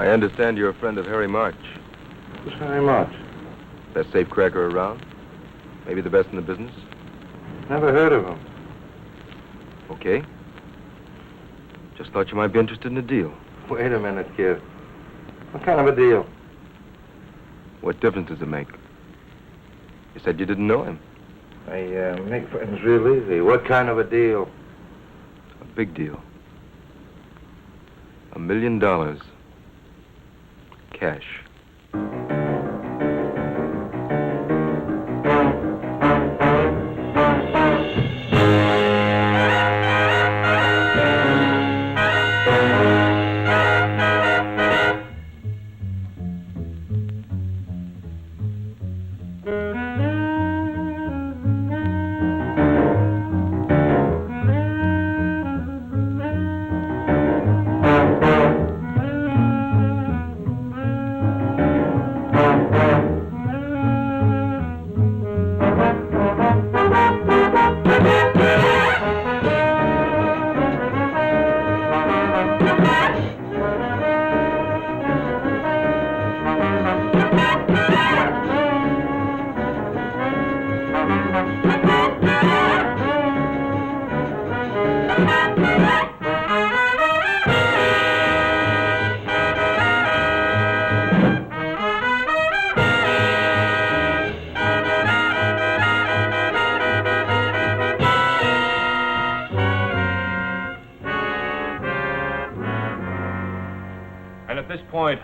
I understand you're a friend of Harry March. Who's Harry March? Best safecracker around? Maybe the best in the business? Never heard of him. Okay. Just thought you might be interested in a deal. Wait a minute, kid. What kind of a deal? What difference does it make? You said you didn't know him. I make friends real easy. What kind of a deal? A big deal. $1 million. Cash.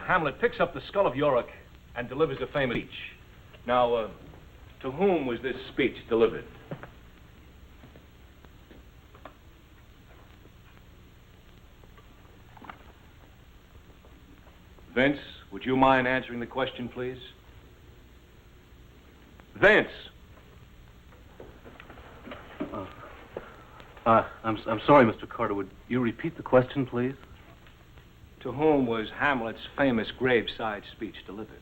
Hamlet picks up the skull of Yorick and delivers a famous speech. Now, to whom was this speech delivered? Vince, would you mind answering the question, please? Vince! I'm sorry, Mr. Carter. Would you repeat the question, please? To whom was Hamlet's famous graveside speech delivered?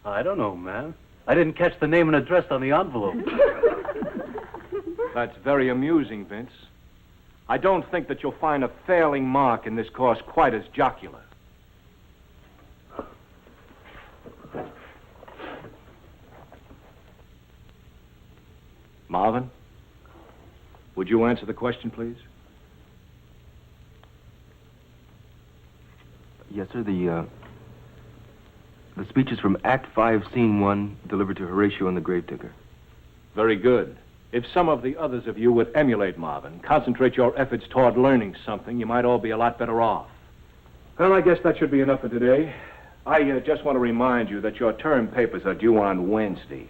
I don't know, man. I didn't catch the name and address on the envelope. That's very amusing, Vince. I don't think that you'll find a failing mark in this course quite as jocular. Marvin, would you answer the question, please? Yes, sir. The speech is from Act 5, Scene 1, delivered to Horatio and the Gravedigger. Very good. If some of the others of you would emulate Marvin, concentrate your efforts toward learning something, you might all be a lot better off. Well, I guess that should be enough for today. I just want to remind you that your term papers are due on Wednesday.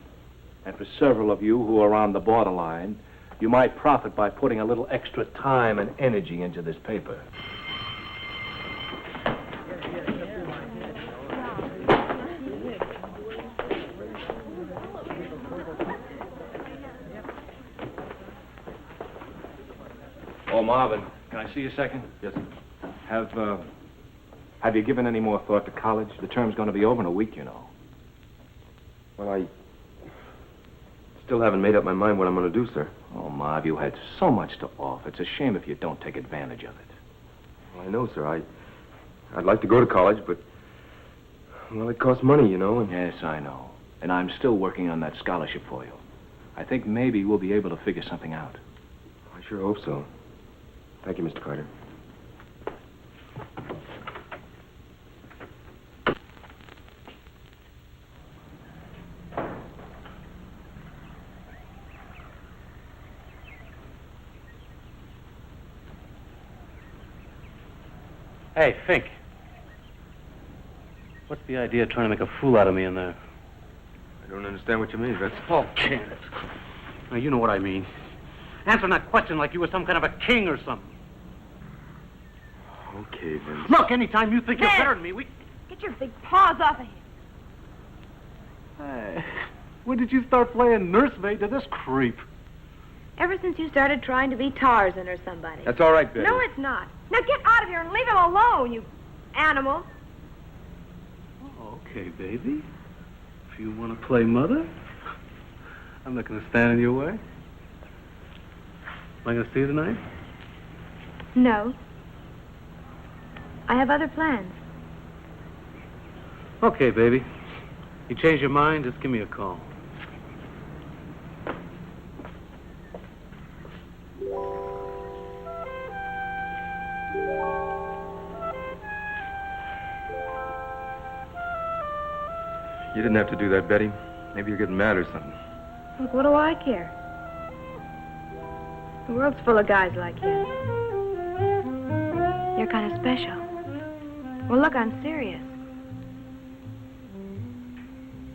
And for several of you who are on the borderline, you might profit by putting a little extra time and energy into this paper. Oh, Marvin, can I see you a second? Yes, sir. Have you given any more thought to college? The term's going to be over in a week, you know. Well, I still haven't made up my mind what I'm going to do, sir. Oh, Marv, you had so much to offer. It's a shame if you don't take advantage of it. Well, I know, sir. I'd like to go to college, but, well, it costs money, you know. And... Yes, I know. And I'm still working on that scholarship for you. I think maybe we'll be able to figure something out. I sure hope so. Thank you, Mr. Carter. Hey, Fink. What's the idea of trying to make a fool out of me in there? I don't understand what you mean, Vince. Oh, Janet. Now, you know what I mean. Answering that question like you were some kind of a king or something. Okay, Vince. Look, anytime you think you're better than me, we... Get your big paws off of him. Hey, when did you start playing nursemaid to this creep? Ever since you started trying to be Tarzan or somebody. That's all right, Betty. No, it's not. Now get out of here and leave him alone, you animal. Oh, okay, baby. If you want to play mother, I'm not going to stand in your way. Am I going to see you tonight? No. I have other plans. Okay, baby. You change your mind, just give me a call. You didn't have to do that, Betty. Maybe you're getting mad or something. Look, what do I care? The world's full of guys like you. You're kind of special. Well, look, I'm serious.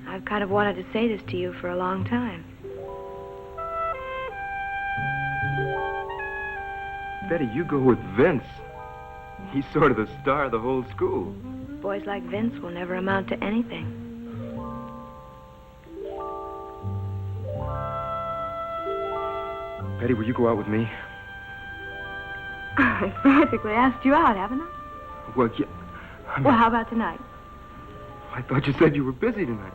I've kind of wanted to say this to you for a long time. Betty, you go with Vince. He's sort of the star of the whole school. Boys like Vince will never amount to anything. Betty, will you go out with me? I practically asked you out, haven't I? Well, yeah. Well, how about tonight? I thought you said you were busy tonight.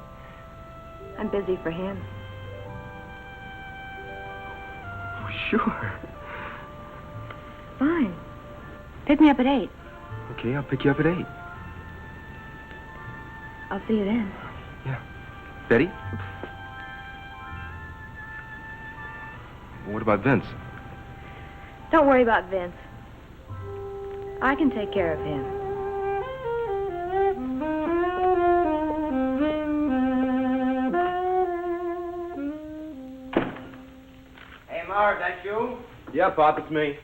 I'm busy for him. Oh, sure. Fine. Pick me up at 8. Okay, I'll pick you up at 8. I'll see you then. Yeah. Betty? What about Vince? Don't worry about Vince. I can take care of him. Hey, Marv, that you? Yeah, Pop, it's me.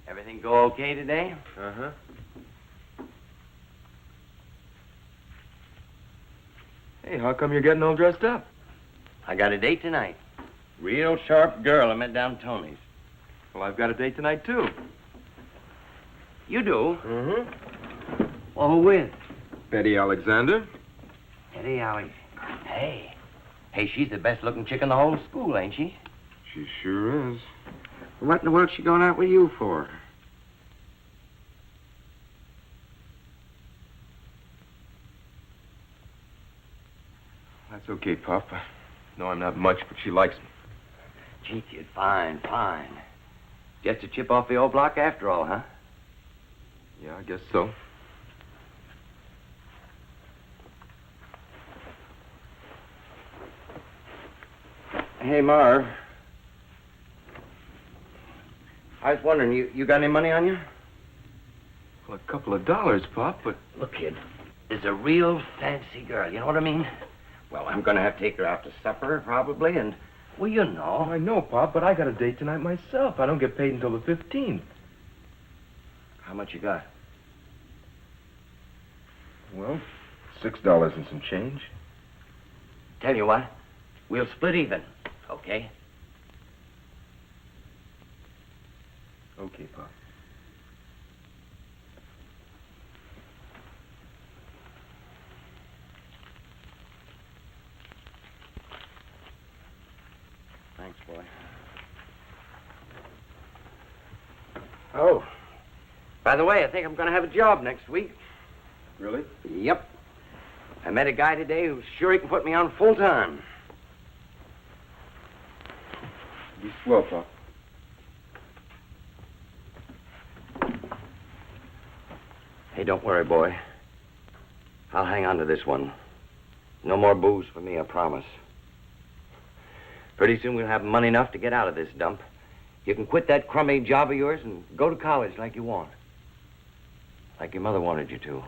Everything go okay today? Uh-huh. Hey, how come you're getting all dressed up? I got a date tonight. Real sharp girl I met down Tony's. Well, I've got a date tonight, too. You do? Mm-hmm. Well, who with? Betty Alexander. Eddie Alex. Hey. Hey, she's the best looking chick in the whole school, ain't she? She sure is. What in the world's she going out with you for? That's okay, Pop. I know I'm not much, but she likes me. Gee, kid, fine, fine. Just a chip off the old block after all, huh? Yeah, I guess so. Hey, Marv. I was wondering, you got any money on you? Well, a couple of dollars, Pop, but... Look, kid, there's a real fancy girl, you know what I mean? Well, I'm gonna have to take her out to supper, probably, and, well, you know. I know, Pop, but I got a date tonight myself. I don't get paid until the 15th. How much you got? Well, $6 and some change. Tell you what, we'll split even, okay? Okay, Pop. Thanks, boy. Oh, by the way, I think I'm gonna have a job next week. Really? Yep. I met a guy today who's sure he can put me on full time. Be swell, Pop. Hey, don't worry, boy. I'll hang on to this one. No more booze for me, I promise. Pretty soon we'll have money enough to get out of this dump. You can quit that crummy job of yours and go to college like you want. Like your mother wanted you to.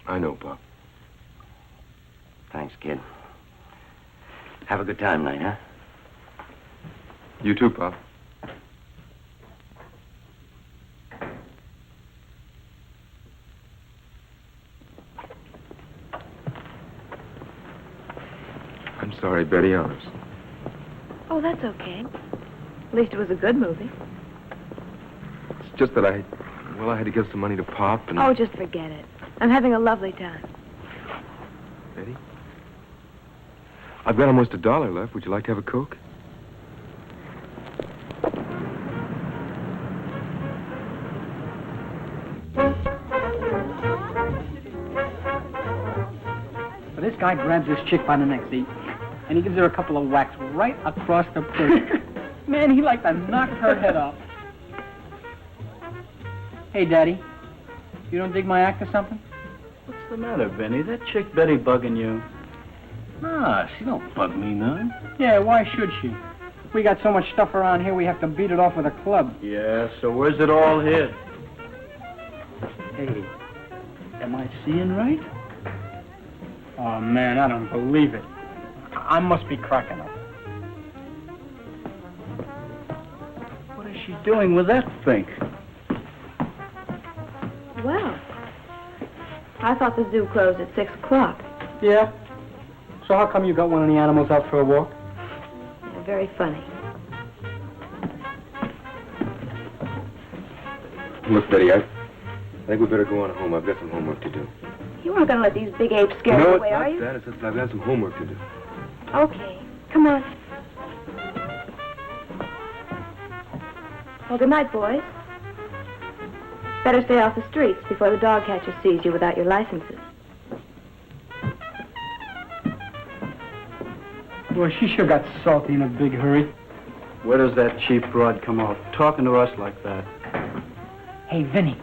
I know, Pop. Thanks, kid. Have a good time tonight, huh? You too, Pop. I'm sorry, Betty, honest. Oh, that's okay. At least it was a good movie. It's just that I had to give some money to Pop and... Oh, just forget it. I'm having a lovely time. Betty? I've got almost $1 left. Would you like to have a Coke? But this guy grabs this chick by the neck, see? And he gives her a couple of whacks right across the face. Man, he like to knock her head off. Hey, Daddy, you don't dig my act or something? What's the matter, Benny? That chick Betty bugging you? Nah, she don't bug me none. Yeah, why should she? We got so much stuff around here, we have to beat it off with a club. Yeah, so where's it all hid? Hey, Am I seeing right? oh, man, I don't believe it. I must be cracking up. What is she doing with that fink? Well, I thought the zoo closed at 6 o'clock. Yeah? So how come you got one of the animals out for a walk? Yeah, very funny. Look, Betty, I think we better go on home. I've got some homework to do. You weren't going to let these big apes scare No, you it's away, not are you? that. It's just I've got some homework to do. Okay, come on. Well, good night, boys. Better stay off the streets before the dog catcher sees you without your licenses. Well, she sure got salty in a big hurry. Where does that cheap broad come out? Talking to us like that. Hey, Vinny,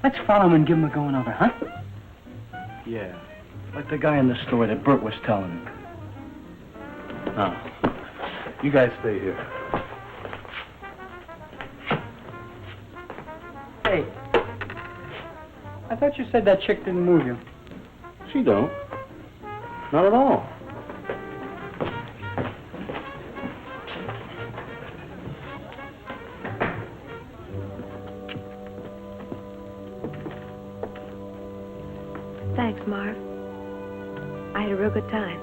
let's follow him and give him a going over, huh? Yeah, like the guy in the store that Bert was telling me. Now, you guys stay here. Hey, I thought you said that chick didn't move you. She don't. Not at all. Thanks, Marv. I had a real good time.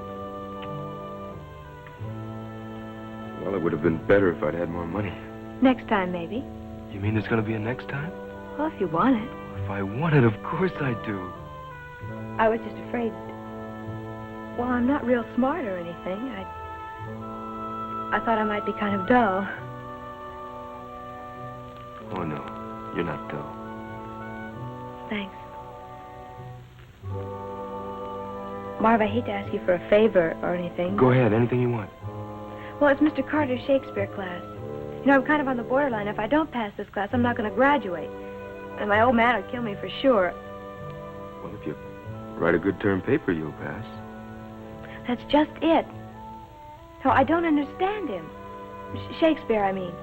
Well, it would have been better if I'd had more money. Next time, maybe. You mean there's going to be a next time? Well, if you want it. If I want it, of course I do. I was just afraid. Well, I'm not real smart or anything. I thought I might be kind of dull. Oh, no. You're not dull. Thanks. Marv, I hate to ask you for a favor or anything. Go ahead. Anything you want. Well, it's Mr. Carter's Shakespeare class. You know, I'm kind of on the borderline. If I don't pass this class, I'm not going to graduate. And my old man will kill me for sure. Well, if you write a good term paper, you'll pass. That's just it. No, I don't understand him. Shakespeare, I mean.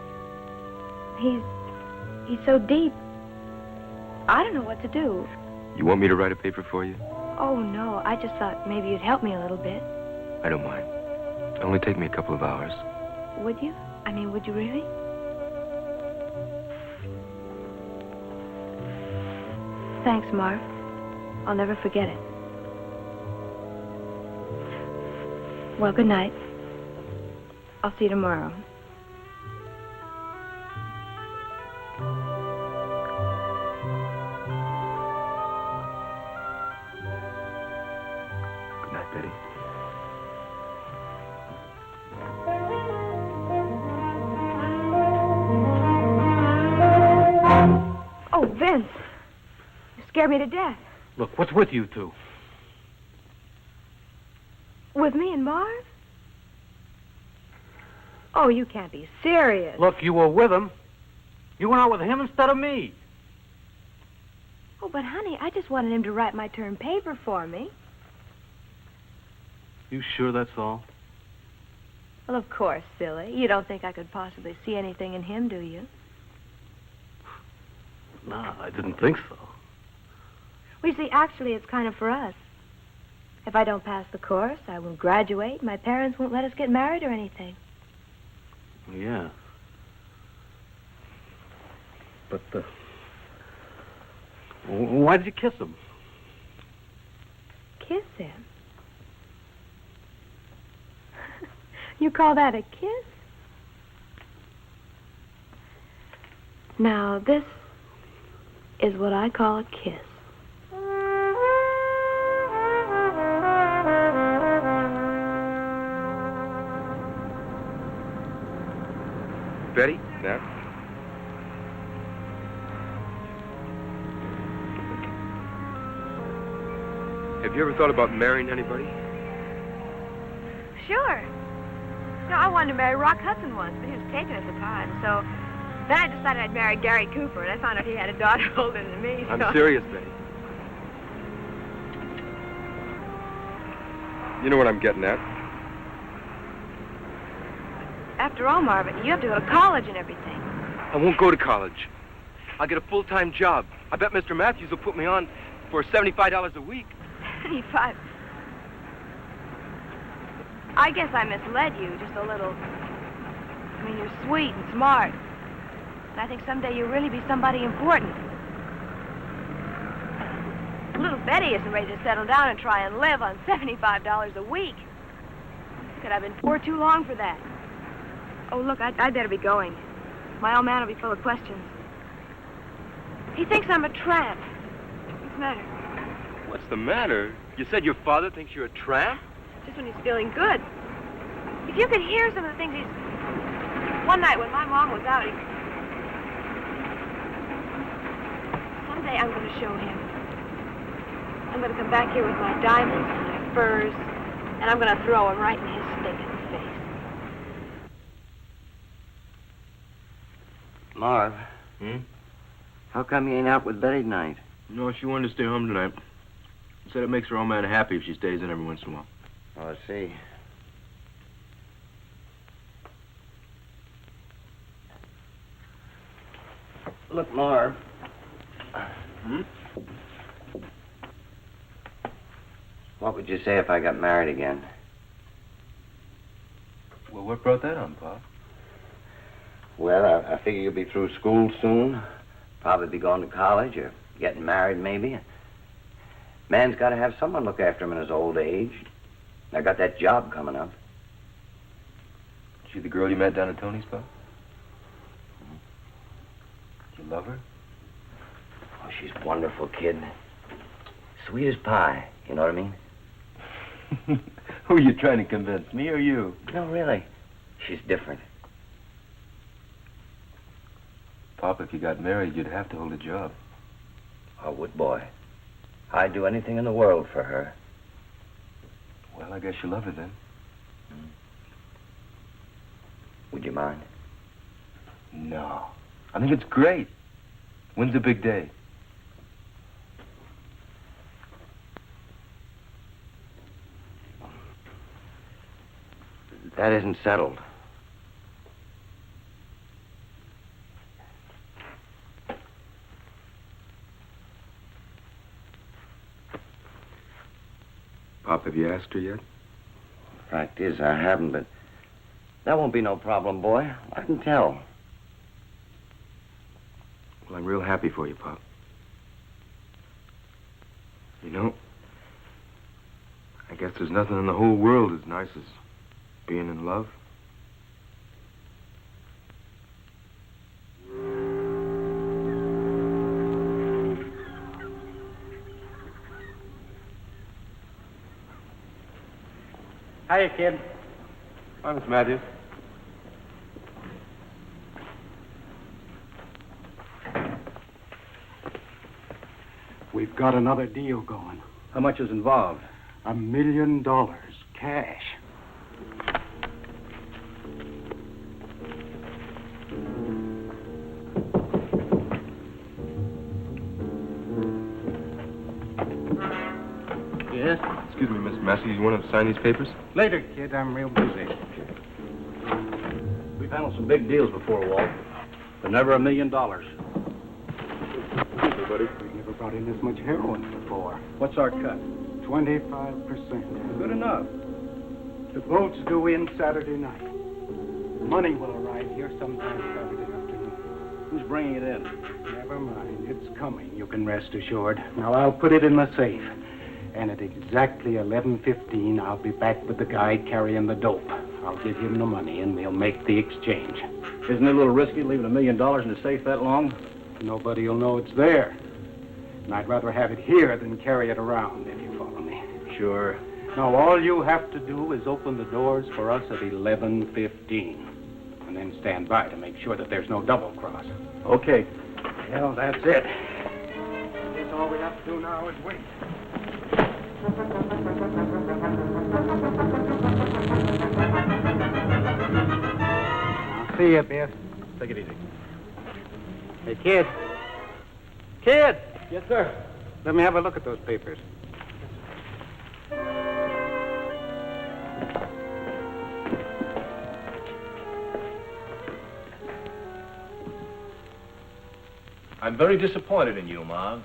He's so deep. I don't know what to do. You want me to write a paper for you? Oh, no. I just thought maybe you'd help me a little bit. I don't mind. It'll only take me a couple of hours. Would you? I mean, would you really? Thanks, Marv. I'll never forget it. Well, good night. I'll see you tomorrow. Good night, Betty. Oh, Vince. You scared me to death. Look, what's with you two? With me and Marv? Oh, you can't be serious. Look, you were with him. You went out with him instead of me. Oh, but honey, I just wanted him to write my term paper for me. You sure that's all? Well, of course, silly. You don't think I could possibly see anything in him, do you? Nah, I didn't think so. Well, you see, actually, it's kind of for us. If I don't pass the course, I won't graduate. My parents won't let us get married or anything. Yeah. But, why did you kiss him? Kiss him? You call that a kiss? Now, this is what I call a kiss. Betty? There. Have you ever thought about marrying anybody? Sure. No, I wanted to marry Rock Hudson once, but he was taken at the time, so then I decided I'd marry Gary Cooper, and I found out he had a daughter older than me, so... I'm serious, Betty. You know what I'm getting at. After all, Marvin, you have to go to college and everything. I won't go to college. I'll get a full-time job. I bet Mr. Matthews will put me on for $75 a week. 75. I guess I misled you just a little. I mean, you're sweet and smart. And I think someday you'll really be somebody important. Little Betty isn't ready to settle down and try and live on $75 a week. Could I've been poor too long for that? Oh, look, I'd better be going. My old man will be full of questions. He thinks I'm a tramp. What's the matter? What's the matter? You said your father thinks you're a tramp? Just when he's feeling good. If you could hear some of the things he's... One night when my mom was out, Someday I'm going to show him. I'm going to come back here with my diamonds and my furs, and I'm going to throw him right in his stinking face. Marv, Hmm? how come you ain't out with Betty tonight? No, she wanted to stay home tonight. She said it makes her old man happy if she stays in every once in a while. Oh, I see. Look, Marv. Hmm? What would you say if I got married again? Well, what brought that on, Pop? Well, I figure you'll be through school soon. Probably be going to college or getting married, maybe. Man's got to have someone look after him in his old age. I got that job coming up. She the girl you met down at Tony's, Pop? You love her? Oh, she's a wonderful kid. Sweet as pie, you know what I mean? Who are you trying to convince, me or you? No, really. She's different. Pop, if you got married, you'd have to hold a job. I would, boy. I'd do anything in the world for her. Well, I guess you love her then. Would you mind? No. I think it's great. When's the big day? That isn't settled. Pop, have you asked her yet? Fact is, I haven't, but that won't be no problem, boy. I can tell. Well, I'm real happy for you, Pop. You know, I guess there's nothing in the whole world as nice as being in love. Hiya, kid. Hi, Miss Matthews. We've got another deal going. How much is involved? $1 million, cash. Yes? Excuse me, Miss Matthews, you want to sign these papers? Later, kid, I'm real busy. We've handled some big deals before, Walt, but never $1 million. Excuse me, buddy. We've never brought in this much heroin before. What's our cut? 25%. Good enough. The boat's due in Saturday night. Money will arrive here sometime Saturday afternoon. Who's bringing it in? Never mind. It's coming, you can rest assured. Now, I'll put it in the safe. And at exactly 11:15, I'll be back with the guy carrying the dope. I'll give him the money, and we'll make the exchange. Isn't it a little risky leaving $1 million in the safe that long? Nobody will know it's there. And I'd rather have it here than carry it around, if you follow me. Sure. Now, all you have to do is open the doors for us at 11:15. And then stand by to make sure that there's no double cross. Okay. Well, that's it. I guess all we have to do now is wait. I'll see you, Biff. Take it easy. Hey, kid. Kid! Yes, sir. Let me have a look at those papers. I'm very disappointed in you, Marv.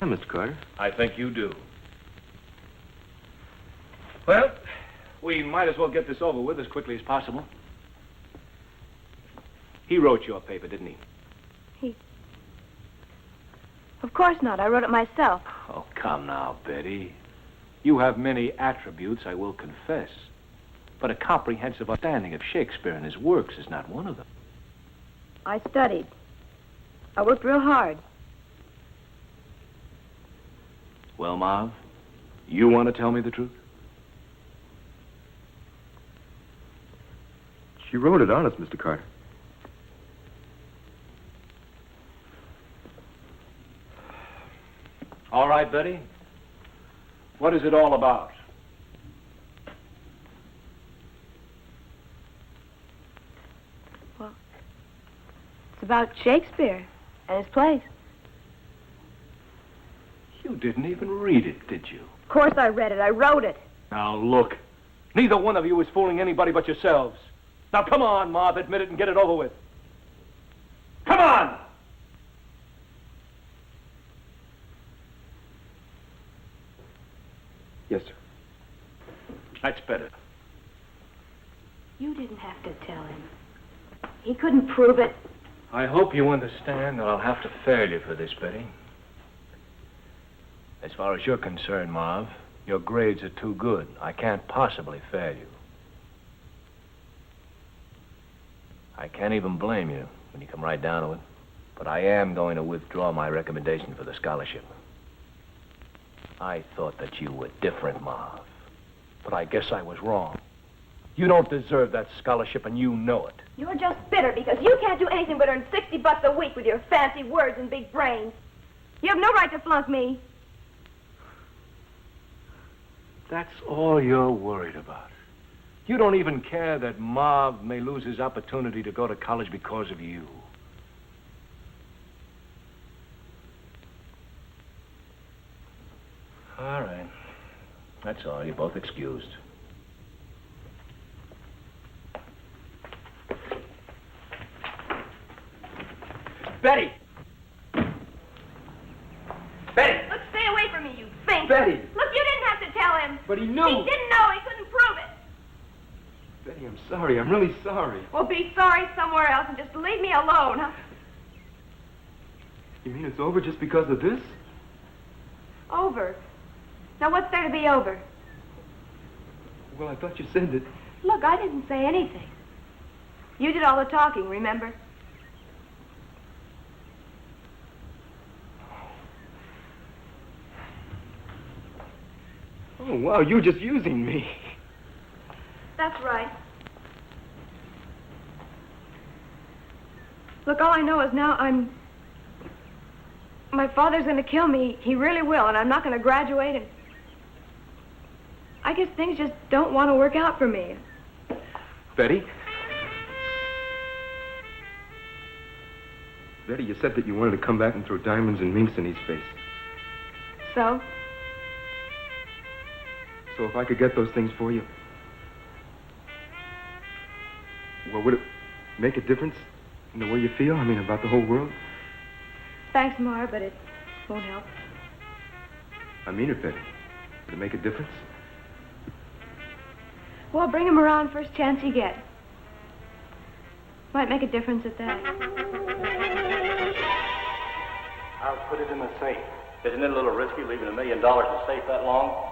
Yeah, Mr. Carter. I think you do. Well, we might as well get this over with as quickly as possible. He wrote your paper, didn't he? Of course not. I wrote it myself. Oh, come now, Betty. You have many attributes, I will confess. But a comprehensive understanding of Shakespeare and his works is not one of them. I studied. I worked real hard. Well, Marv, you want to tell me the truth? She wrote it honest, Mr. Carter. All right, Betty. What is it all about? Well, it's about Shakespeare and his plays. You didn't even read it, did you? Of course I read it. I wrote it. Now, look. Neither one of you is fooling anybody but yourselves. Now, come on, Marv, admit it and get it over with. Come on! Yes, sir. That's better. You didn't have to tell him. He couldn't prove it. I hope you understand that I'll have to fail you for this, Betty. As far as you're concerned, Marv, your grades are too good. I can't possibly fail you. I can't even blame you when you come right down to it. But I am going to withdraw my recommendation for the scholarship. I thought that you were different, Marv. But I guess I was wrong. You don't deserve that scholarship, and you know it. You're just bitter because you can't do anything but earn $60 a week with your fancy words and big brains. You have no right to flunk me. That's all you're worried about. You don't even care that Marv may lose his opportunity to go to college because of you. All right. That's all. You're both excused. Betty! Betty! Look, stay away from me, you fink. Betty! Look, you didn't have to tell him. But he He knew! didn't know. He couldn't prove it. Betty, I'm sorry. I'm really sorry. Well, be sorry somewhere else and just leave me alone, huh? You mean it's over just because of this? Over. Now, what's there to be over? Well, I thought you said that... Look, I didn't say anything. You did all the talking, remember? Oh, wow, you were just using me. That's right. Look, all I know is now my father's going to kill me. He really will, and I'm not going to graduate, and I guess things just don't want to work out for me. Betty? Betty, you said that you wanted to come back and throw diamonds in Mean-Cinny's face. So? So if I could get those things for you... Well, would it make a difference in the way you feel? I mean, about the whole world? Thanks, Mar, but it won't help. I mean it, Betty. Would it make a difference? Well, bring him around first chance you get. Might make a difference at that. I'll put it in the safe. Isn't it a little risky leaving $1 million in the safe that long?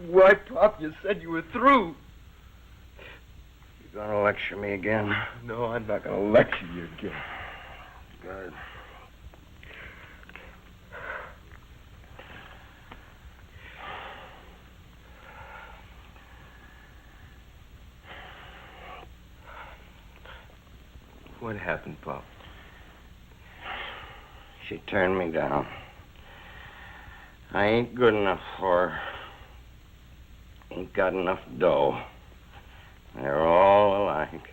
Why, Pop, you said you were through. You gonna lecture me again? No, I'm not going to lecture you again. Good. What happened, Pop? She turned me down. I ain't good enough for her. Ain't got enough dough. They're all alike.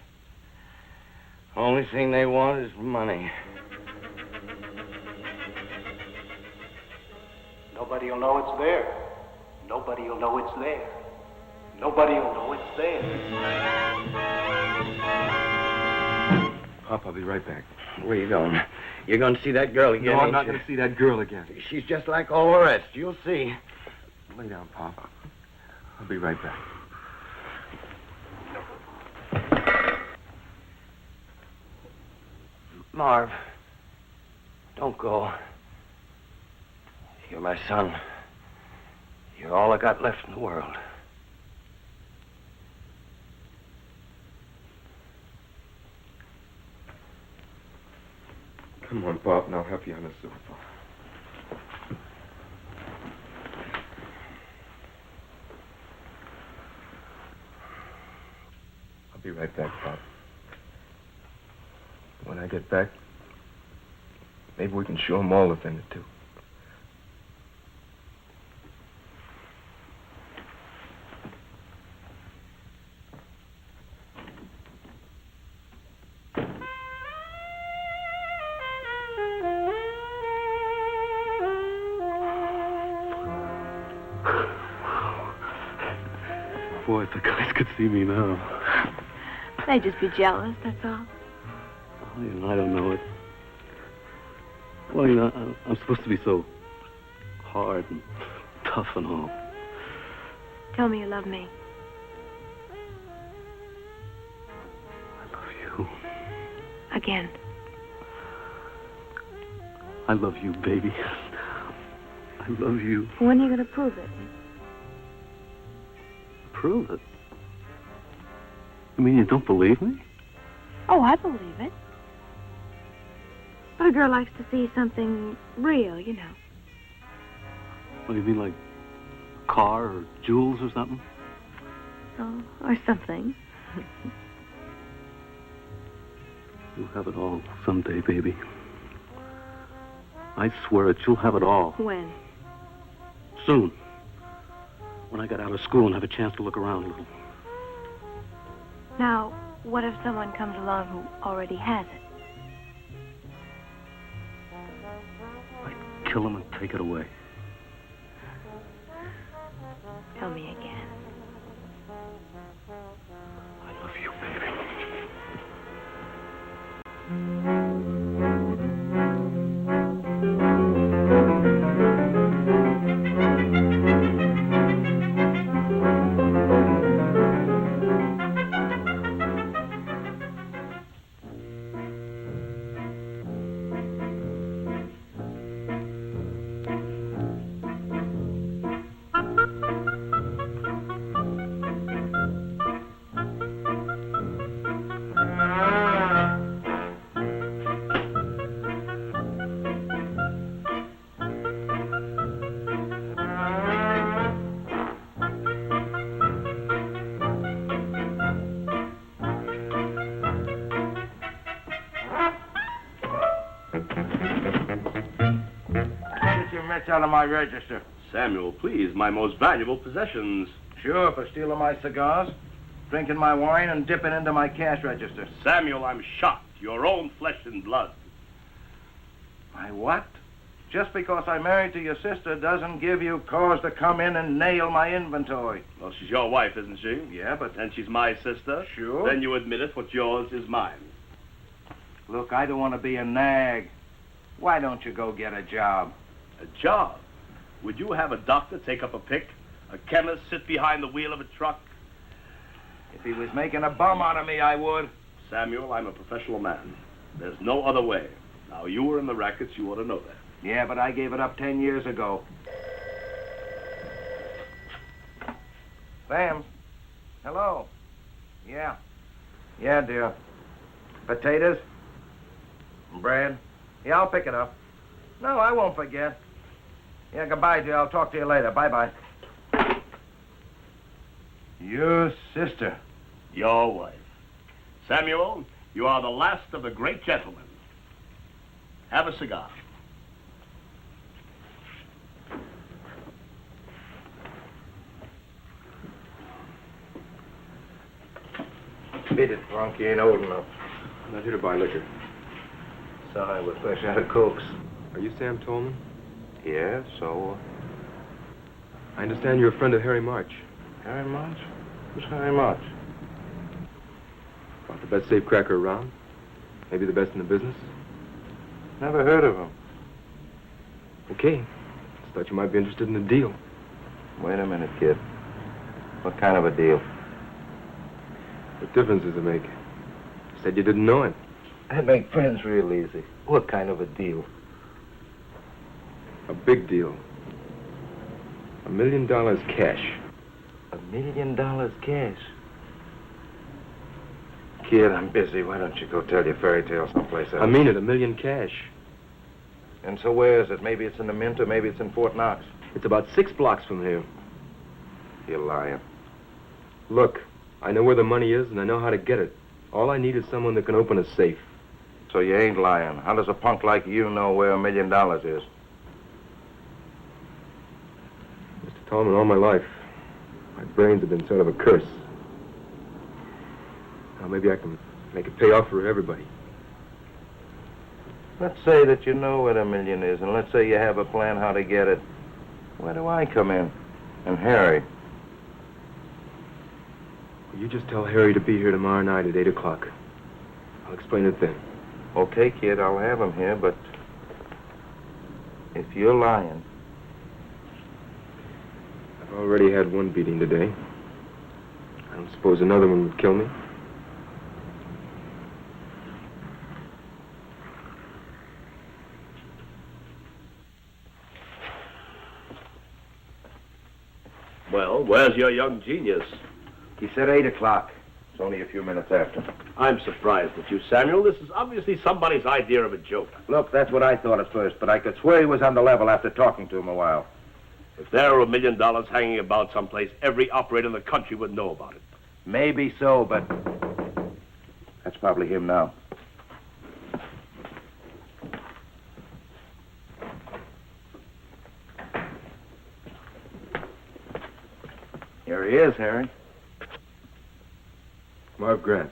Only thing they want is money. Nobody will know it's there. Nobody will know it's there. Nobody will know it's there. Pop, I'll be right back. Where you going? You're going to see that girl again, No, I'm ain't not you? going to see that girl again. She's just like all the rest. You'll see. Lay down, Pop. I'll be right back. Marv, don't go. You're my son. You're all I got left in the world. Come on, Pop, and I'll help you on the sofa. I'll be right back, Pop. When I get back, maybe we can show them all a thing or two. Boy, if the guys could see me now. They'd just be jealous, that's all. Oh, you know, I don't know it. Well, you know, I'm supposed to be so hard and tough and all. Tell me you love me. I love you. Again. I love you, baby. I love you. When are you going to prove it? Prove it? You mean you don't believe me? Oh, I believe it. But a girl likes to see something real, you know. What do you mean, like a car or jewels or something? Oh, or something. You'll have it all someday, baby. I swear it, you'll have it all. When? Soon. When I get out of school and have a chance to look around a little. Now, what if someone comes along who already has it? I'd kill him and take it away. Tell me again. I love you, baby. Out of my register. Samuel, please, my most valuable possessions. Sure, for stealing my cigars, drinking my wine, and dipping into my cash register. Samuel, I'm shocked. Your own flesh and blood. My what? just because I'm married to your sister doesn't give you cause to come in and nail my inventory. Well, she's your wife, isn't she? Yeah, but... And she's my sister? Sure. Then you admit it. What's yours is mine. Look, I don't want to be a nag. Why don't you go get a job? A job? Would you have a doctor take up a pick? A chemist sit behind the wheel of a truck? If he was making a bum out of me, I would. Samuel, I'm a professional man. There's no other way. Now, you were in the rackets. You ought to know that. Yeah, but I gave it up 10 years ago. Sam? Hello? Yeah. Yeah, dear. Potatoes? Bread? Yeah, I'll pick it up. No, I won't forget. Yeah, goodbye, dear. I'll talk to you later. Bye-bye. Your sister. Your wife. Samuel, you are the last of the great gentlemen. Have a cigar. Beat it, drunk. You ain't old enough. I'm not here to buy liquor. Sorry, we're fresh out of cokes. Are you Sam Tolman? Yeah, so? I understand you're a friend of Harry March. Harry March? Who's Harry March? About the best safecracker around. Maybe the best in the business. Never heard of him. Okay. Just thought you might be interested in a deal. Wait a minute, kid. What kind of a deal? What difference does it make? You said you didn't know him. I make friends real easy. What kind of a deal? A big deal. $1 million cash. $1 million cash? Kid, I'm busy. Why don't you go tell your fairy tale someplace else? I mean it, $1 million cash. And so where is it? Maybe it's in the Mint or maybe it's in Fort Knox. It's about 6 blocks from here. You're lying. Look, I know where the money is and I know how to get it. All I need is someone that can open a safe. So you ain't lying. How does a punk like you know where $1 million is? Mr. Tolman, all my life, my brains have been sort of a curse. Now maybe I can make it pay off for everybody. Let's say that you know where the million is, and let's say you have a plan how to get it. Where do I come in? And Harry? Well, you just tell Harry to be here tomorrow night at 8 o'clock. I'll explain it then. Okay, kid, I'll have him here, but if you're lying... I've already had one beating today. I don't suppose another one would kill me. Well, where's your young genius? He said 8 o'clock. It's only a few minutes after. I'm surprised at you, Samuel. This is obviously somebody's idea of a joke. Look, that's what I thought at first, but I could swear he was on the level after talking to him a while. If there were $1 million hanging about someplace, every operator in the country would know about it. Maybe so, but that's probably him now. Here he is, Harry. Marv Grant.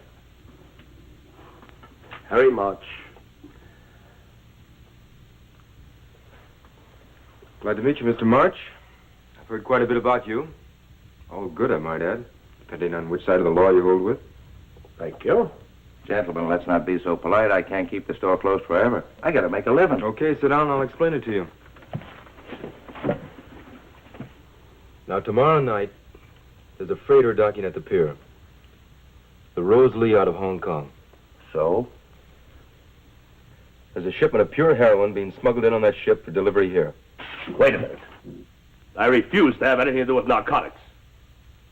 Harry March. Glad to meet you, Mr. March. I've heard quite a bit about you. All good, I might add, depending on which side of the law you hold with. Thank you. Gentlemen, let's not be so polite. I can't keep the store closed forever. I gotta make a living. Okay, sit down and I'll explain it to you. Now, tomorrow night, there's a freighter docking at the pier. The Rose Lee out of Hong Kong. So? There's a shipment of pure heroin being smuggled in on that ship for delivery here. Wait a minute. I refuse to have anything to do with narcotics.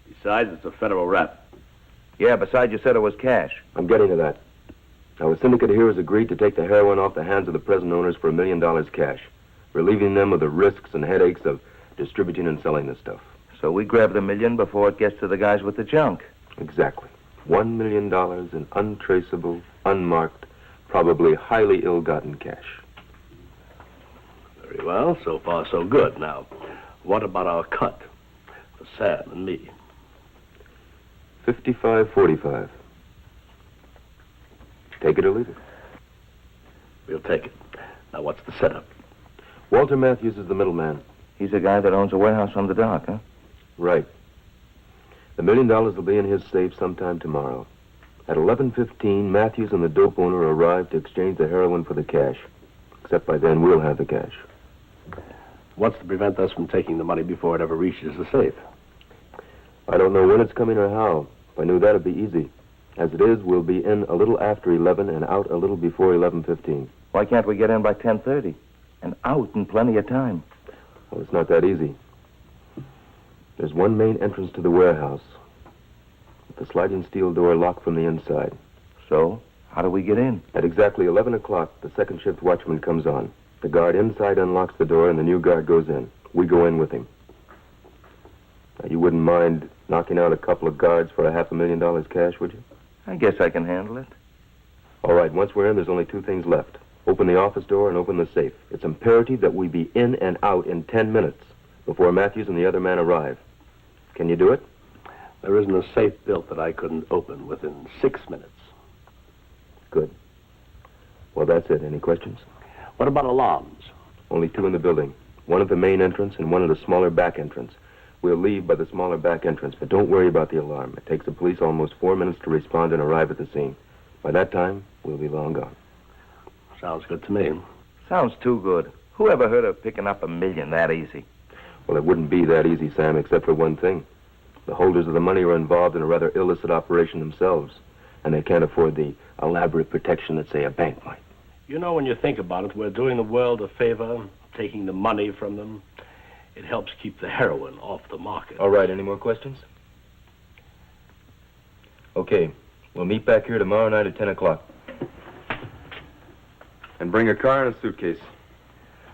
Besides, it's a federal rap. Yeah, besides you said it was cash. I'm getting to that. Now, the syndicate here has agreed to take the heroin off the hands of the present owners for $1 million cash, relieving them of the risks and headaches of distributing and selling this stuff. So we grab the $1 million before it gets to the guys with the junk. Exactly. $1 million in untraceable, unmarked, probably highly ill-gotten cash. Very well. So far, so good. Now, what about our cut for Sam and me? 55-45. Take it or leave it. We'll take it. Now, what's the setup? Walter Matthews is the middleman. He's the guy that owns a warehouse on the dock, huh? Right. The $1 million will be in his safe sometime tomorrow. At 11:15, Matthews and the dope owner arrive to exchange the heroin for the cash. Except by then, we'll have the cash. What's to prevent us from taking the money before it ever reaches the safe? I don't know when it's coming or how. If I knew that, it'd be easy. As it is, we'll be in a little after 11 and out a little before 11:15. Why can't we get in by 10:30 and out in plenty of time? Well, it's not that easy. There's one main entrance to the warehouse, with the sliding steel door locked from the inside. So, how do we get in? At exactly 11 o'clock, the second shift watchman comes on. The guard inside unlocks the door, and the new guard goes in. We go in with him. Now, you wouldn't mind knocking out a couple of guards for $500,000 cash, would you? I guess I can handle it. All right, once we're in, there's only two things left. Open the office door and open the safe. It's imperative that we be in and out in 10 minutes before Matthews and the other man arrive. Can you do it? There isn't a safe built that I couldn't open within 6 minutes. Good. Well, that's it. Any questions? What about alarms? Only two in the building. One at the main entrance and one at a smaller back entrance. We'll leave by the smaller back entrance, but don't worry about the alarm. It takes the police almost 4 minutes to respond and arrive at the scene. By that time, we'll be long gone. Sounds good to me. Sounds too good. Who ever heard of picking up $1 million that easy? Well, it wouldn't be that easy, Sam, except for one thing. The holders of the money are involved in a rather illicit operation themselves, and they can't afford the elaborate protection that, say, a bank might. You know, when you think about it, we're doing the world a favor, taking the money from them. It helps keep the heroin off the market. All right, any more questions? Okay, we'll meet back here tomorrow night at 10 o'clock. And bring a car and a suitcase.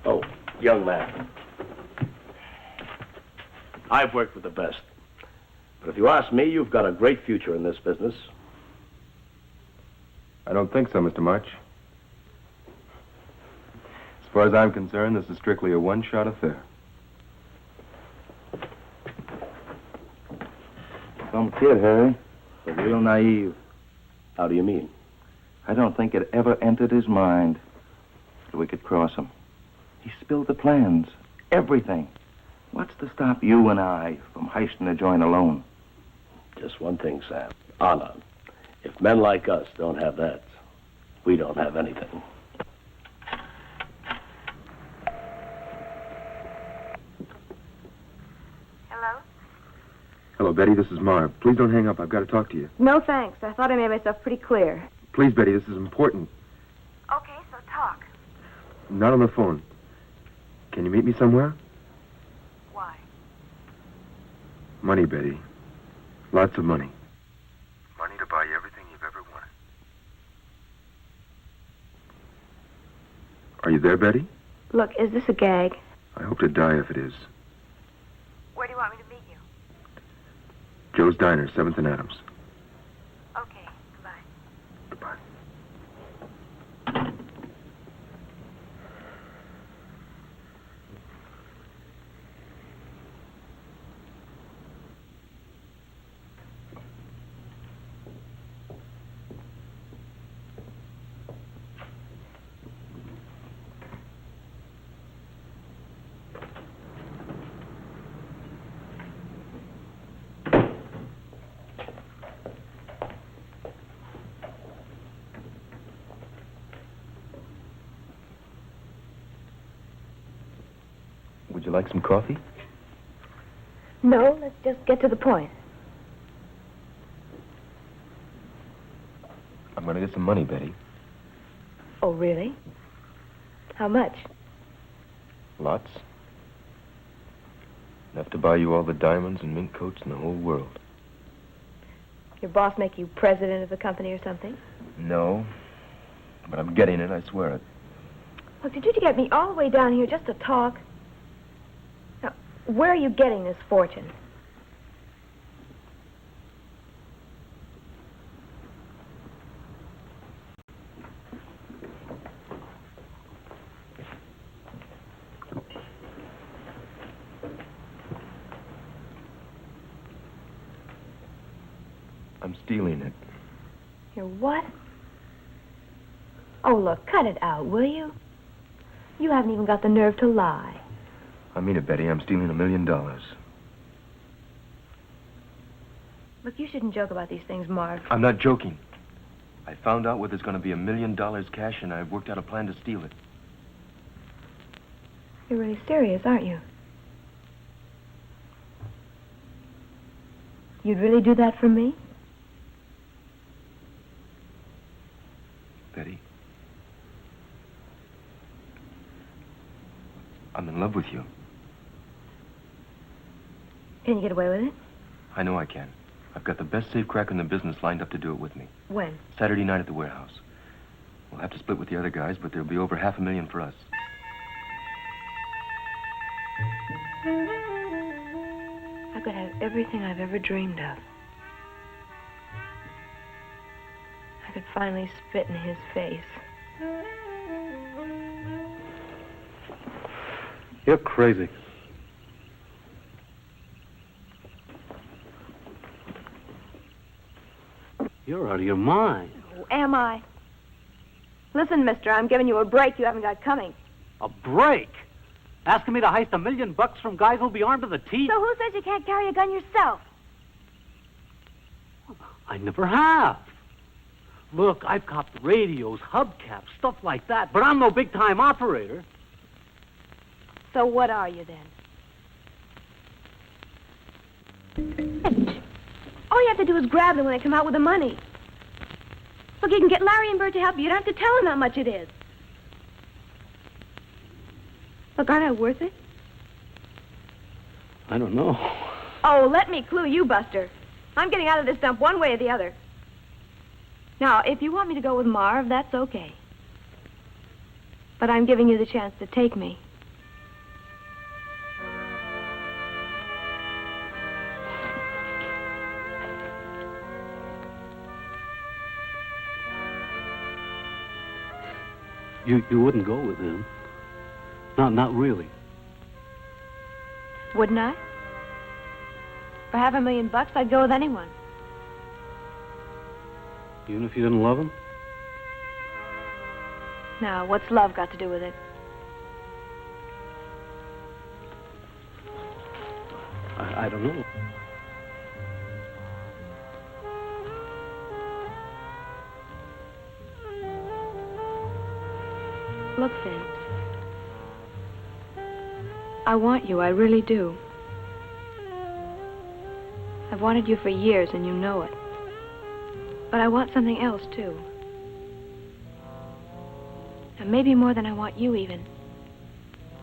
Oh, young man. I've worked with the best. But if you ask me, you've got a great future in this business. I don't think so, Mr. March. As far as I'm concerned, this is strictly a one-shot affair. Some kid, Harry, but real naive. How do you mean? I don't think it ever entered his mind that we could cross him. He spilled the plans, everything. What's to stop you and I from heisting the joint alone? Just one thing, Sam. Honor. If men like us don't have that, we don't have anything. Hello? Hello, Betty. This is Marv. Please don't hang up. I've got to talk to you. No, thanks. I thought I made myself pretty clear. Please, Betty. This is important. Okay, so talk. Not on the phone. Can you meet me somewhere? Why? Money, Betty. Lots of money. Money to buy you everything you've ever wanted. Are you there, Betty? Look, is this a gag? I hope to die if it is. Where do you want me to meet you? Joe's Diner, 7th and Adams. Okay, goodbye. Goodbye. Would you like some coffee? No, let's just get to the point. I'm going to get some money, Betty. Oh, really? How much? Lots. Enough to buy you all the diamonds and mink coats in the whole world. Your boss make you president of the company or something? No, but I'm getting it, I swear it. Look, did you get me all the way down here just to talk? Now, where are you getting this fortune? I'm stealing it. You're what? Oh, look, cut it out, will you? You haven't even got the nerve to lie. I mean it, Betty. I'm stealing $1 million. Look, you shouldn't joke about these things, Marv. I'm not joking. I found out where there's going to be $1 million cash, and I've worked out a plan to steal it. You're really serious, aren't you? You'd really do that for me? Betty, I'm in love with you. Can you get away with it? I know I can. I've got the best safecracker in the business lined up to do it with me. When? Saturday night at the warehouse. We'll have to split with the other guys, but there'll be over $500,000 for us. I could have everything I've ever dreamed of. I could finally spit in his face. You're crazy. You're out of your mind. Oh, am I? Listen, mister, I'm giving you a break you haven't got coming. A break? Asking me to heist $1 million from guys who'll be armed to the teeth? So who says you can't carry a gun yourself? I never have. Look, I've got radios, hubcaps, stuff like that, but I'm no big-time operator. So what are you, then? All you have to do is grab them when they come out with the money. Look, you can get Larry and Bert to help you. You don't have to tell them how much it is. Look, aren't I worth it? I don't know. Oh, let me clue you, Buster. I'm getting out of this dump one way or the other. Now, if you want me to go with Marv, that's okay. But I'm giving you the chance to take me. You wouldn't go with him. Not really. Wouldn't I? For $500,000, I'd go with anyone. Even if you didn't love him? Now, what's love got to do with it? I don't know. Look, Finn. I want you, I really do. I've wanted you for years, and you know it. But I want something else, too. And maybe more than I want you, even.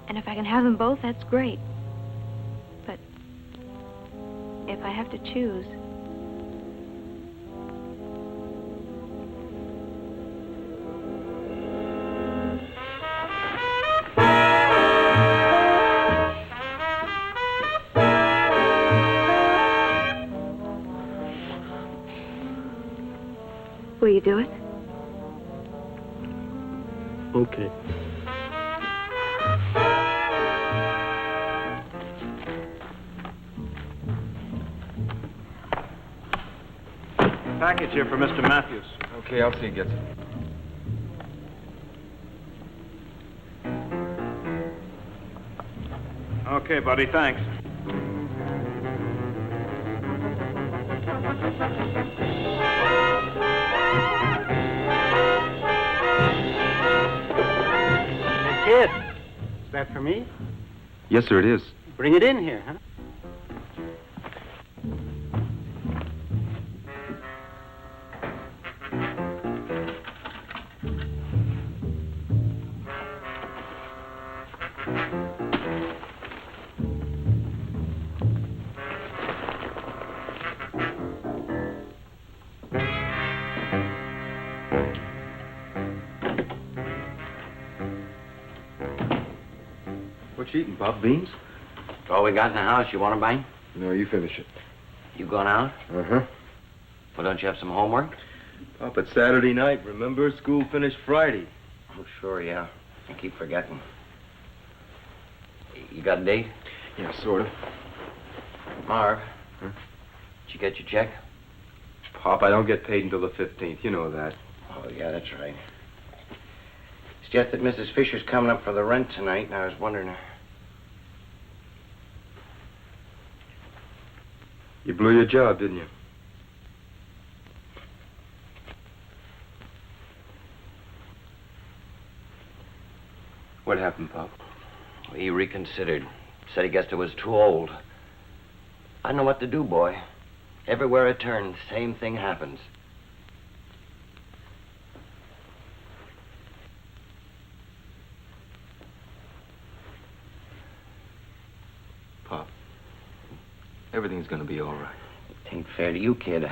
And if I can have them both, that's great. But if I have to choose... Will you do it? Okay. Package here for Mr. Matthews. Okay, I'll see you gets it. Okay, buddy, thanks. Kid, is that for me? Yes, sir, it is. Bring it in here, huh? What you eating, Pop? Beans? All we got in the house. You want to bang? No, you finish it. You going out? Uh-huh. Well, don't you have some homework? Pop, it's Saturday night. Remember, school finished Friday. Oh, sure, yeah. I keep forgetting. You got a date? Yeah, sort of. Marv. Huh? Did you get your check? Pop, I don't get paid until the 15th. You know that. Oh, yeah, that's right. just that Mrs. Fisher's coming up for the rent tonight, and I was wondering... You blew your job, didn't you? What happened, Pop? He reconsidered. Said he guessed it was too old. I don't know what to do, boy. Everywhere I turn, the same thing happens. Pop, everything's gonna be all right. It ain't fair to you, kid.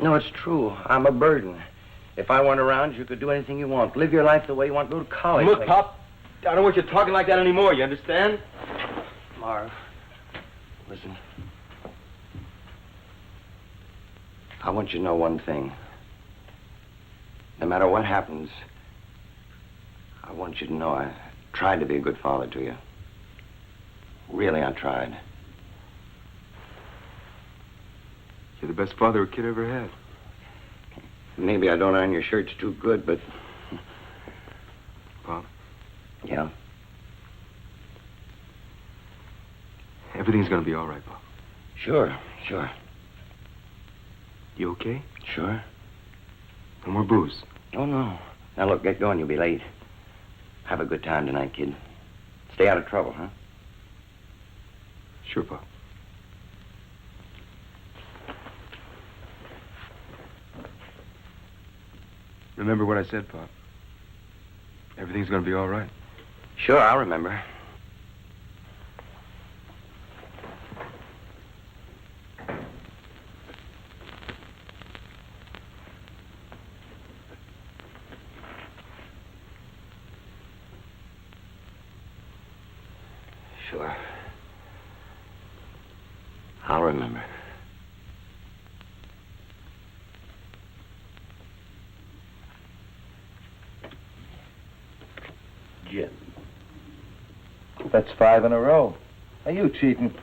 No, it's true. I'm a burden. If I weren't around, you could do anything you want. Live your life the way you want. Go to college. Look, Pop, I don't want you talking like that anymore, you understand? Marv, listen. I want you to know one thing. No matter what happens, I want you to know I tried to be a good father to you. Really, I tried. You're the best father a kid ever had. Maybe I don't iron your shirts too good, but... Pop? Yeah? Everything's gonna be all right, Pop. Sure. You okay? Sure. No more booze. Oh, no. Now, look, get going. You'll be late. Have a good time tonight, kid. Stay out of trouble, huh? Sure, Pop. Remember what I said, Pop. Everything's gonna be all right. Sure, I'll remember. Sure. I'll remember. Gin. That's 5 in a row. Are you cheating?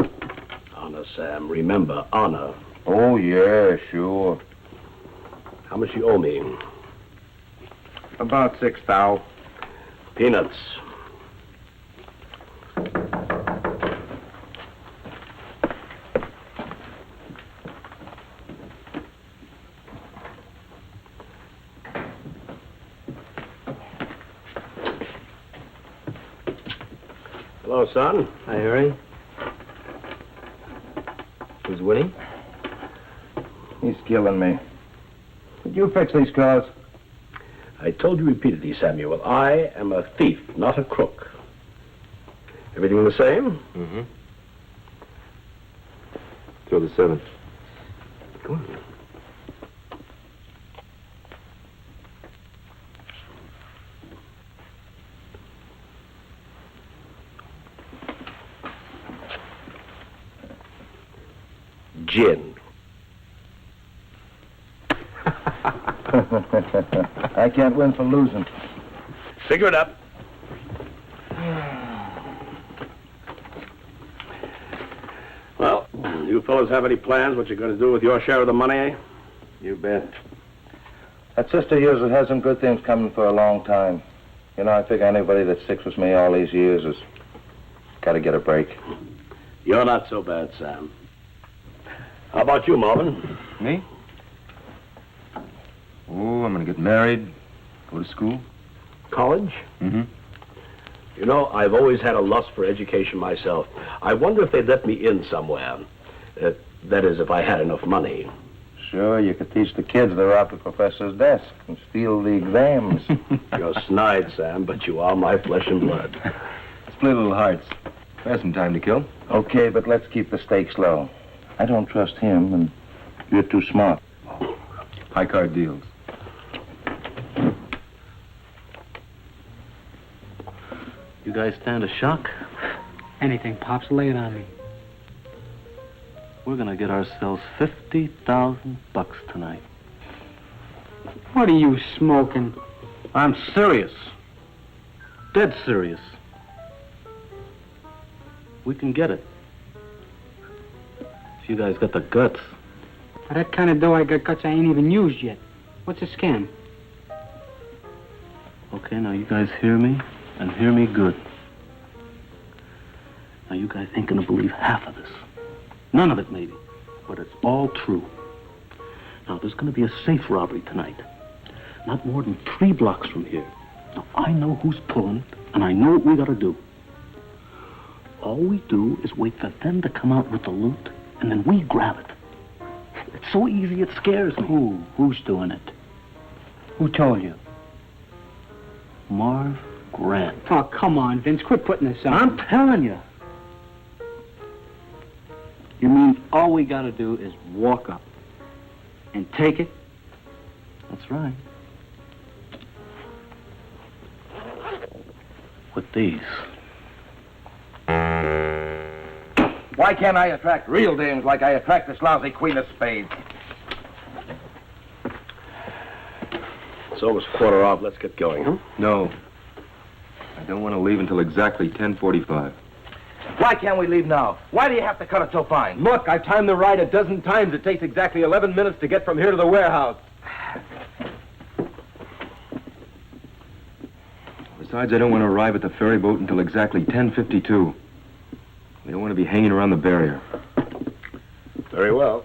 Honor, Sam. Remember, honor. Oh, yeah, sure. How much you owe me? About 6 thou. Peanuts. Hello, son. Hi, Harry. Who's winning? He's killing me. Could you fix these cars? I told you repeatedly, Samuel, I am a thief, not a crook. Everything the same? Mm-hmm. Throw the 7. Go on. Gin. I can't win for losing. Figure it up. Well, you fellas have any plans what you're going to do with your share of the money, eh? You bet. That sister of yours has some good things coming for a long time. You know, I figure anybody that sticks with me all these years has got to get a break. You're not so bad, Sam. How about you, Marvin? Me? Oh, I'm gonna get married, go to school. College? Mm-hmm. You know, I've always had a lust for education myself. I wonder if they'd let me in somewhere. That is, if I had enough money. Sure, you could teach the kids to rob the professor's desk and steal the exams. You're snide, Sam, but you are my flesh and blood. Split little hearts. There's some time to kill. Okay, but let's keep the stakes low. I don't trust him, and you're too smart. High card deals. You guys stand a shock? Anything, Pops, lay it on me. We're gonna get ourselves $50,000 tonight. What are you smoking? I'm serious. Dead serious. We can get it. If you guys got the guts. For that kind of dough I got guts I ain't even used yet. What's a scam? Okay. Okay, now you guys hear me, and hear me good. Now you guys ain't gonna believe half of this. None of it, maybe. But it's all true. Now, there's gonna be a safe robbery tonight. Not more than 3 blocks from here. Now, I know who's pulling it, and I know what we gotta do. All we do is wait for them to come out with the loot, and then we grab it. It's so easy, it scares me. Who's doing it? Who told you? Marv Grant. Oh, come on, Vince. Quit putting this on. I'm telling you. You mean all we gotta do is walk up and take it? That's right. With these. Why can't I attract real dames like I attract this lousy Queen of Spades? It's almost 1:15. Let's get going, huh? No. I don't want to leave until exactly 10:45. Why can't we leave now? Why do you have to cut it so fine? Look, I've timed the ride a dozen times. It takes exactly 11 minutes to get from here to the warehouse. Besides, I don't want to arrive at the ferry boat until exactly 10:52. We don't want to be hanging around the barrier. Very well.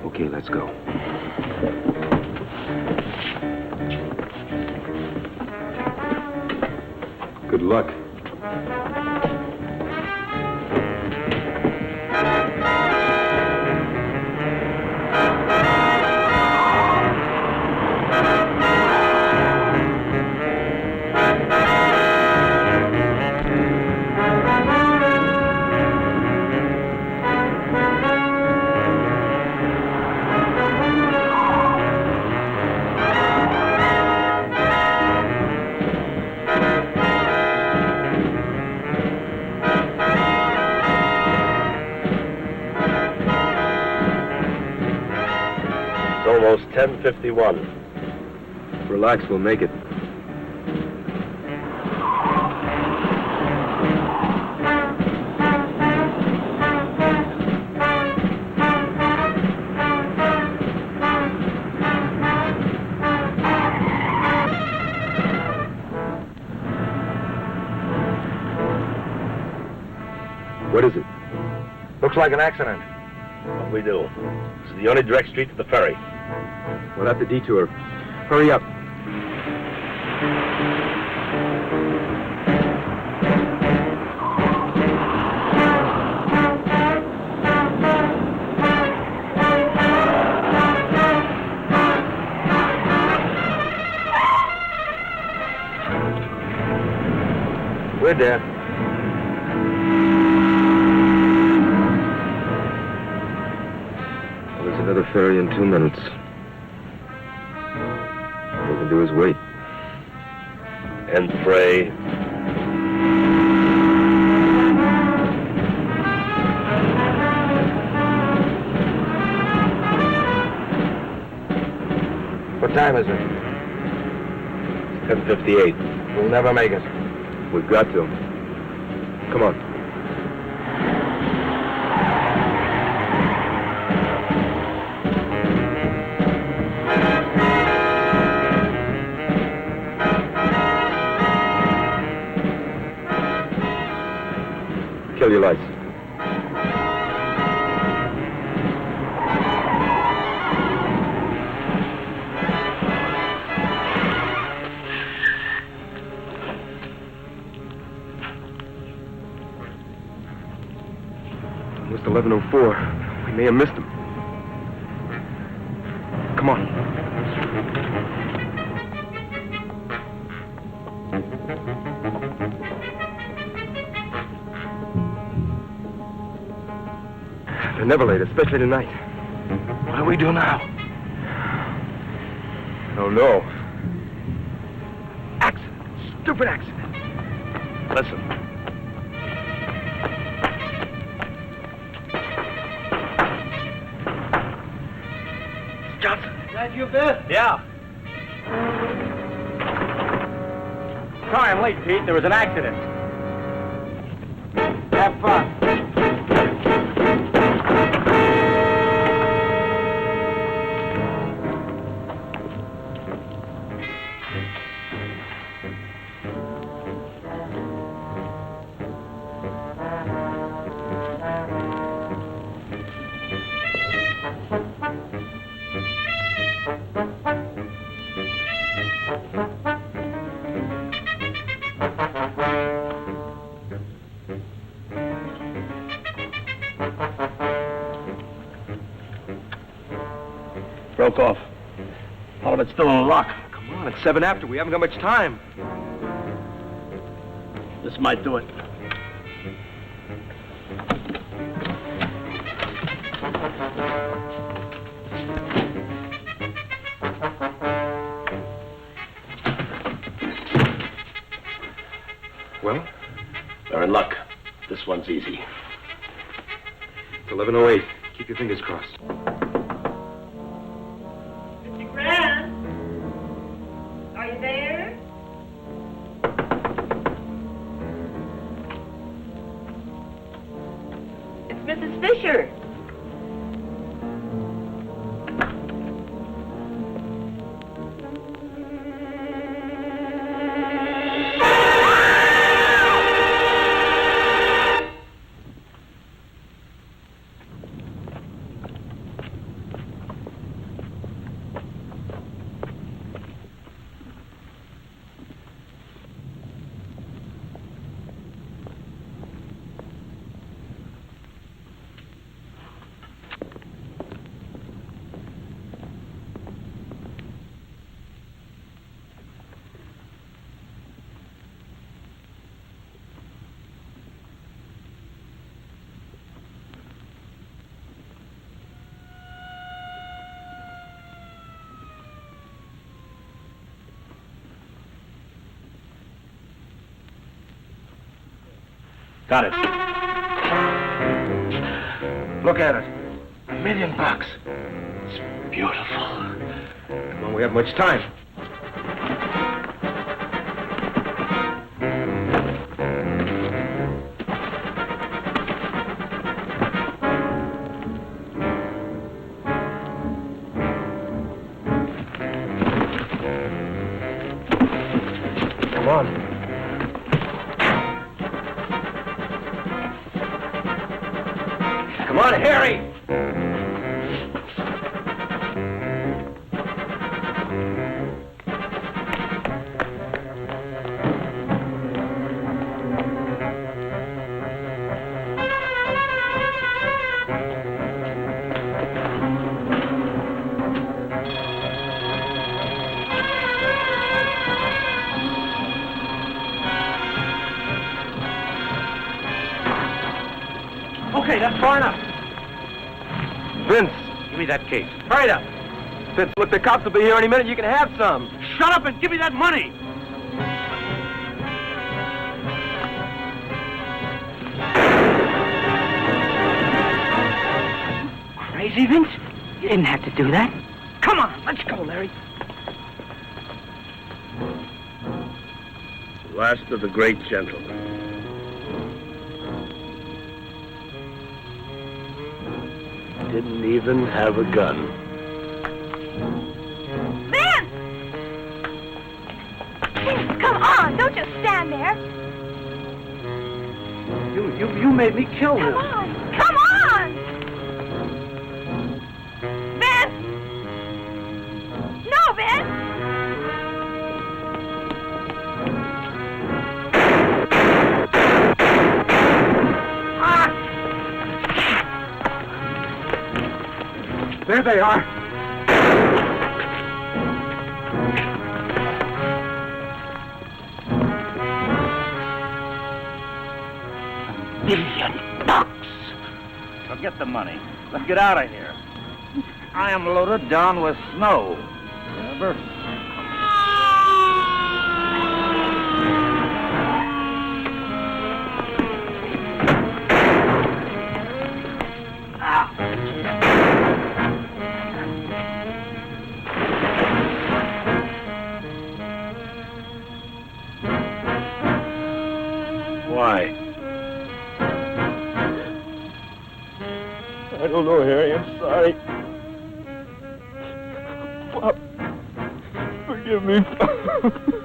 Okay, let's go. Good luck. Almost 10:51. Relax, we'll make it. What is it? Looks like an accident. What we do? This is the only direct street to the ferry. We'll have to detour. Hurry up. We're there. Well, there's another ferry in 2 minutes. All we can do is wait. And pray. What time is it? 10:58. We'll never make it. We've got to. Come on. Kill your lights. Almost 11:04. We may have missed him. Come on. They're never late, especially tonight. What do we do now? Oh, no. stupid accident. Listen. Johnson. Is that you, Biff? Yeah. Sorry I'm late, Pete. There was an accident. Have fun. Broke off. Oh, it's still in lock. Come on, it's 7 after. We haven't got much time. This might do it. Well, They're in luck. This one's easy. it's 11:08. Keep your fingers crossed. Mr. Grant? Are you there? It's Mrs. Fisher. Got it. Look at it. $1 million. It's beautiful. Come on, we have much time. Come on. Come on, Harry! Okay, that's far enough. Vince, give me that case. Hurry up. Vince, look, the cops will be here any minute. You can have some. Shut up and give me that money. Crazy, Vince? You didn't have to do that. Come on, let's go, Larry. Last of the great gentlemen. Didn't even have a gun. Vince! Vince, come on! Don't just stand there. You made me kill Come him. on! Come on! Vince! No, Vince! There they are. $1 million. Now get the money. Let's get out of here. I am loaded down with snow. Remember? I don't know, Harry. I'm sorry. Pop, forgive me.